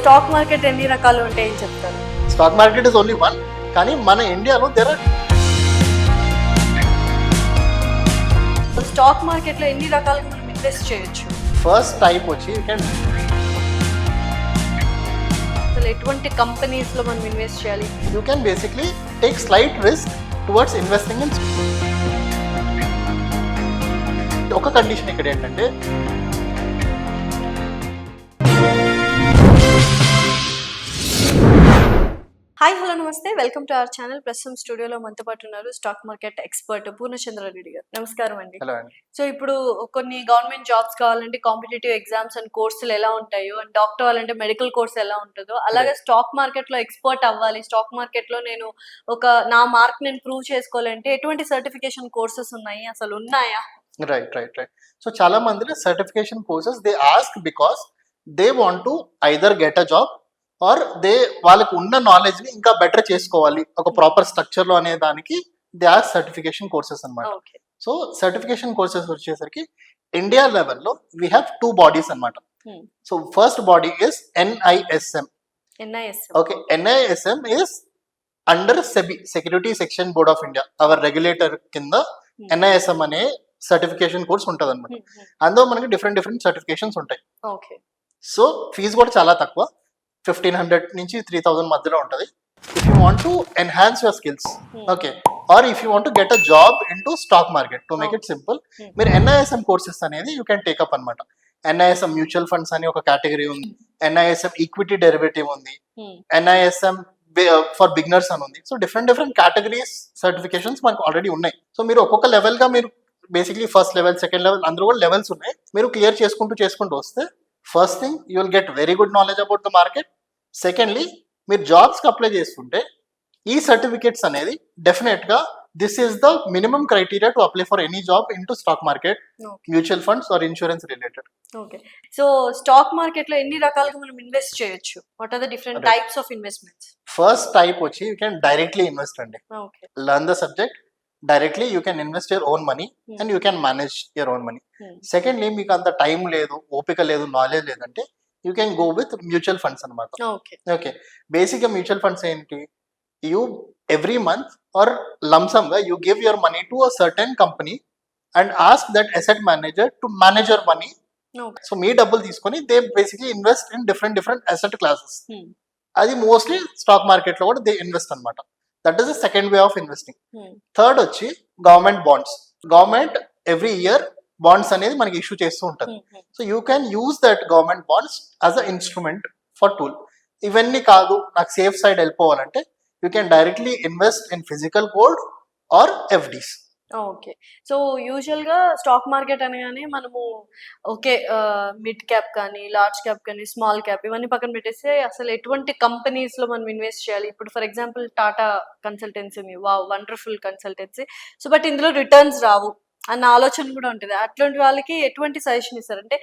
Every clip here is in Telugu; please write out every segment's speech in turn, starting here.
స్టాక్ మార్కెట్ ఎన్ని రకాలు ఉంటాయని చెప్తారు? Stock market is only one, కానీ మన ఇండియాలో దేర్ ఆర్ స్టాక్ మార్కెట్ లో ఎన్ని రకాలుగా మనం ఇన్వెస్ట్ చేయొచ్చు? ఫస్ట్ టైప్ వచ్చి యూ కెన్ అసలు ఎటువంటి కంపెనీస్ లో మనం ఇన్వెస్ట్ చేయాలి? You can basically take slight risk towards investing in. ఒక కండిషన్ ఇక్కడ ఏంటంటే హాయ్ హలో నమస్తే, వెల్కమ్ టు అవర్ ఛానల్. ప్రస్తుతం స్టూడియోలో మనతో పాటు ఉన్నారు స్టాక్ మార్కెట్ ఎక్స్పర్ట్ పూర్ణచంద్రారెడ్డి గారు. నమస్కారం అండి. హలో అండి. సో ఇప్పుడు కొన్ని గవర్నమెంట్ జాబ్స్ కావాలంటే కాంపిటేటివ్ ఎగ్జామ్స్ అండ్ కోర్సులు ఎలా ఉంటాయో, అండ్ డాక్టర్ అవ్వాలంటే మెడికల్ కోర్స్ ఎలా ఉంటుందో, అలాగే స్టాక్ మార్కెట్ లో ఎక్స్పర్ట్ అవ్వాలి, స్టాక్ మార్కెట్ లో నేను నా మార్క్ నేను ప్రూవ్ చేసుకోవాలంటే ఎటువంటి సర్టిఫికేషన్ కోర్సెస్ ఉన్నాయి, అసలు ఉన్నాయా? రైట్. సో చాలా మంది certification courses they ask because they want to either get a job or వాళ్ళకి ఉన్న నాలెడ్జ్ ని ఇంకా బెటర్ చేసుకోవాలి ఒక ప్రాపర్ స్ట్రక్చర్ లో అనే దానికి దే ఆర్ సర్టిఫికేషన్ కోర్సెస్ అన్నమాట. సో సర్టిఫికేషన్ కోర్సెస్ వచ్చేసరికి ఇండియా లెవెల్లో వీ హ్యావ్ టూ బాడీస్ అన్నమాట. So first body is NISM. Okay, NISM is under SEBI, securities exchange board of India, our regulator కింద NISM అనే సర్టిఫికేషన్ కోర్స్ ఉంటుంది అనమాట. అందులో మనకి డిఫరెంట్ సర్టిఫికేషన్స్ ఉంటాయి. సో ఫీజు కూడా చాలా తక్కువ, 1500 నుంచి 3000 మధ్యలో ఉంటుంది. If you want to enhance your skills, okay, or if you want to get a job in to stock market, to make it simple, మీరు NISM కోర్సెస్ అనేది యూ క్యాన్ టేకప్ అనమాట. NISM మ్యూచువల్ ఫండ్స్ అని ఒక కేటగిరీ ఉంది, NISM ఈక్విటీ డెరివేటివ్ ఉంది, NISM ఫర్ బిగినర్స్ అని ఉంది. సో డిఫరెంట్ కేటగిరీస్ సర్టిఫికేషన్స్ మనకు ఆల్రెడీ ఉన్నాయి. సో మీరు ఒక్కొక్క లెవెల్ గా మీరు basically first level, second level, అందరూ కూడా లెవెల్స్ ఉన్నాయి. మీరు క్లియర్ చేసుకుంటూ వస్తే first thing you will get very good knowledge about the market. Secondly మీరు జాబ్స్కి అప్లై చేస్తుంటే ఈ సర్టిఫికేట్స్ అనేది డెఫినెట్ గా this is the minimum criteria to apply for any job in to stock market, mutual funds or insurance related. Okay, so stock market లో ఎన్ని రకాలుగా మనం ఇన్వెస్ట్ చేయొచ్చు? What are the different types of investments? First type వచ్చి యూ కెన్ డైరెక్ట్లీ ఇన్వెస్ట్ అండి. Learn the subject directly, you can invest your own money and you can manage your own money. Secondly మీకు అంత టైం లేదు, ఓపిక లేదు, నాలెడ్జ్ లేదంటే you can go with mutual funds అనమాట. ఓకే, బేసిక్ గా మ్యూచువల్ ఫండ్స్ ఏంటి, you every month or lump sum గా you give your money to a certain company and ask that asset manager to manage your money. So మీ డబ్బులు తీసుకొని they basically invest in different asset classes. అది మోస్ట్లీ స్టాక్ మార్కెట్ లో కూడా దే ఇన్వెస్ట్ అనమాట. That is the second way of investing. Third వచ్చి government bonds. Government every year bonds అనేది మనకి ఇష్యూ చేస్తూ ఉంటుంది. So you can use that government bonds as a instrument for tool. ఇవన్నీ కాదు, నాకు సేఫ్ సైడ్ వెళ్ళిపోవాలంటే you can directly invest in physical gold or FDs. Okay, so usual గా స్టాక్ మార్కెట్ అనగానే మనము ఓకే మిడ్ క్యాప్ కానీ, లార్జ్ క్యాప్ కానీ, స్మాల్ క్యాప్ ఇవన్నీ పక్కన పెట్టేస్తే అసలు ఎటువంటి కంపెనీస్ లో మనం ఇన్వెస్ట్ చేయాలి? ఇప్పుడు for example Tata consultancy, wow wonderful consultancy, so but ఇందులో రిటర్న్స్ రావు అన్న ఆలోచన కూడా ఉంటుంది. అట్లాంటి వాళ్ళకి ఎటువంటి సజెషన్ ఇస్తారు? అంటే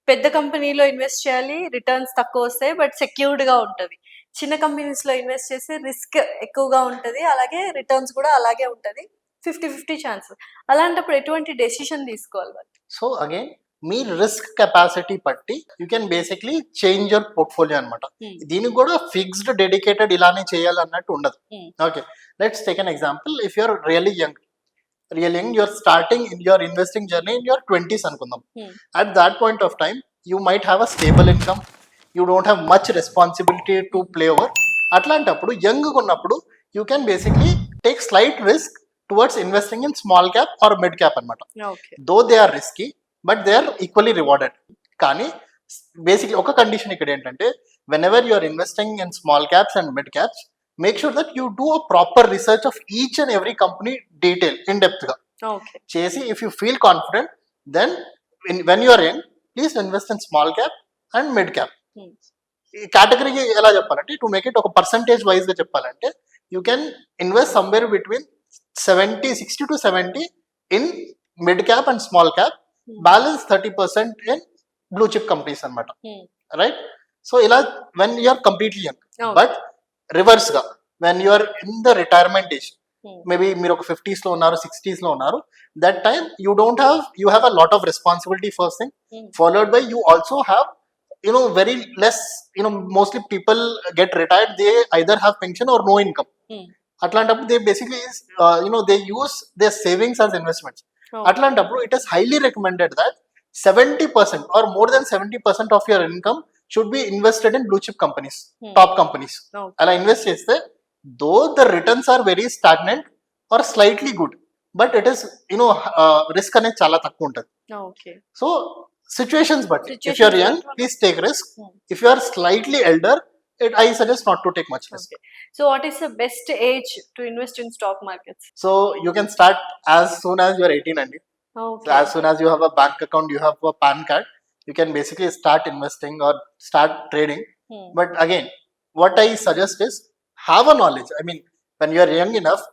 పెద్ద కంపెనీలో ఇన్వెస్ట్ చేయాలి, రిటర్న్స్ తక్కువ వస్తాయి బట్ సెక్యూర్డ్ గా ఉంటుంది. చిన్న కంపెనీస్ లో ఇన్వెస్ట్ చేస్తే రిస్క్ ఎక్కువగా ఉంటుంది, అలాగే రిటర్న్స్ కూడా అలాగే ఉంటుంది, 50-50 ఛాన్సెస్. అలాంటప్పుడు ఎటువంటి డెసిషన్ తీసుకోవాలి వాళ్ళు? సో అగైన్ మీ రిస్క్ కెపాసిటీ బట్టి you can basically change your portfolio అనమాట. దీనికి కూడా ఫిక్స్డ్ డెడికేటెడ్ ఇలానే చేయాలన్నట్టు ఉండదు. Okay, let's take an example. If you're really young, you're starting in your investing journey in your 20s అనుకుందాం. At that point of time you might have a stable income, you don't have much responsibility to play over. అట్లాంటప్పుడు యంగ్ ఉన్నప్పుడు you can basically take slight risk towards investing in small cap or mid cap అనమాట. Though they are risky but they are equally rewarded. కానీ బేసిక్లీ ఒక కండిషన్ ఇక్కడ ఏంటంటే whenever you are investing in small caps and mid caps, make sure that you do a proper research of each and every company detail in depth ga chesi. If you feel confident, then when you are young, please invest in small cap and mid cap. Category ela cheppalante, to make it oka percentage wise ga cheppalante, you can invest somewhere between 60 to 70 in mid cap and small cap, balance 30% in blue chip companies anamata. Right, so ila when you are completely young. But reverse గా when you are in the retirement age, maybe మీరు ఒక 50s లో ఉన్నారు, 60s లో ఉన్నారు, that time you have a lot of responsibility first thing, followed by you also have very less, mostly people get retired, they either have pension or no income. అట్లాంటప్పుడు they basically they use their savings as investments. అట్లాంటప్పుడు it is highly recommended that 70% or more than 70% of your income should be invested in blue chip companies, top companies. అలా ఇన్వెస్ట్ చేస్తే though the returns are very stagnant or slightly good, but it is risk అనేది చాలా తక్కువ ఉంటుంది. So situations but if you are young, please take risk. If you are slightly elder, I suggest not to take much risk. So what is the best age to invest in stock markets? So you can start as soon as you are 18 and so as soon as you have a bank account, you have a PAN card, you can basically start investing or start trading. But again, what I suggest is have a knowledge. I mean, when you are young enough,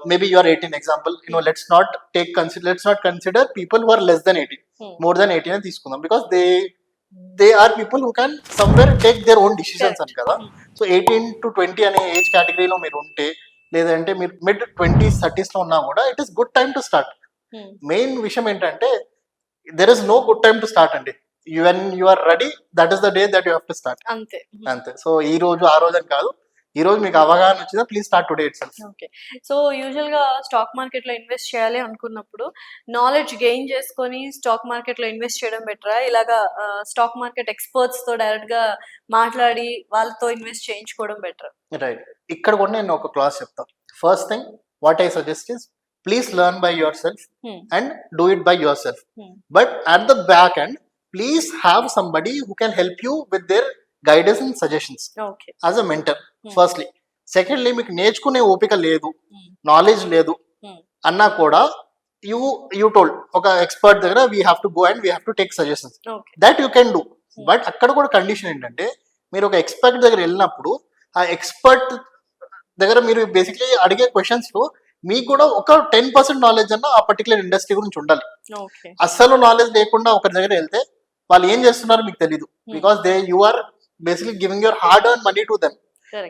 maybe you are 18 example, let's not consider people who are less than 18, more than 18 అని తీసుకుందాం, because they are people who can somewhere take their own decisions అని కదా. సో 18 to 20 అనే ఏజ్ కేటగిరీలో మీరు ఉంటే, లేదంటే మీరు మిడ్ 20s 30s లో ఉన్నా కూడా it is good time to start. Main విషయం ఏంటంటే there is no good time to start అండి. When you are ready, that is the day that you have to start. అంతే. సో ఈ రోజు ఆ రోజు అని కాదు, ఈ రోజు మీకు అవగాహన వచ్చిందా, please start today itself. Okay. So usual గా స్టాక్ మార్కెట్ లో ఇన్వెస్ట్ చేయాలి అనుకున్నప్పుడు నాలెడ్జ్ గెయిన్ చేసుకొని స్టాక్ మార్కెట్ లో ఇన్వెస్ట్ చేయడం బెటరా, ఇలాగా స్టాక్ మార్కెట్ ఎక్స్పర్ట్స్ తో డైరెక్ట్ గా మాట్లాడి వాళ్ళతో ఇన్వెస్ట్ చేయించుకోవడం బెటర్? రైట్. ఇక్కడ కూడా నేను ఒక క్లాస్ చెప్తా. First thing what I suggest is please learn by your self and do it by your self. But at the back end please have somebody who can help you with their guidance and suggestions as a mentor. Firstly. Secondly, మీకు నేర్చుకునే ఓపిక లేదు, నాలెడ్జ్ లేదు అన్నా కూడా యూ టోల్డ్ ఒక ఎక్స్పర్ట్ దగ్గర we have to go and we have to take suggestions, that you can do. But అక్కడ కూడా కండిషన్ ఏంటంటే మీరు ఒక ఎక్స్పర్ట్ దగ్గర వెళ్ళినప్పుడు ఆ ఎక్స్పర్ట్ దగ్గర మీరు బేసిక్లీ అడిగే క్వశ్చన్స్ లో మీకు కూడా ఒక 10% నాలెడ్జ్ అన్న ఆ పర్టికులర్ ఇండస్ట్రీ గురించి ఉండాలి. అస్సలు నాలెడ్జ్ లేకుండా ఒకరి దగ్గర వెళ్తే వాళ్ళు ఏం చేస్తున్నారో మీకు తెలీదు, because you are basically giving your hard earned money to them.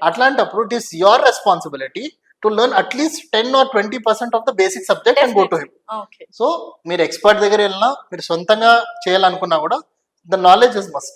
అట్లాంటప్పుడు it is your responsibility to learn at least 10 or 20% of the basic subject and go to him. So మీరు ఎక్స్పర్ట్ దగ్గర వెళ్ళినా, మీరు సొంతంగా చేయాలనుకున్నా కూడా the knowledge is must.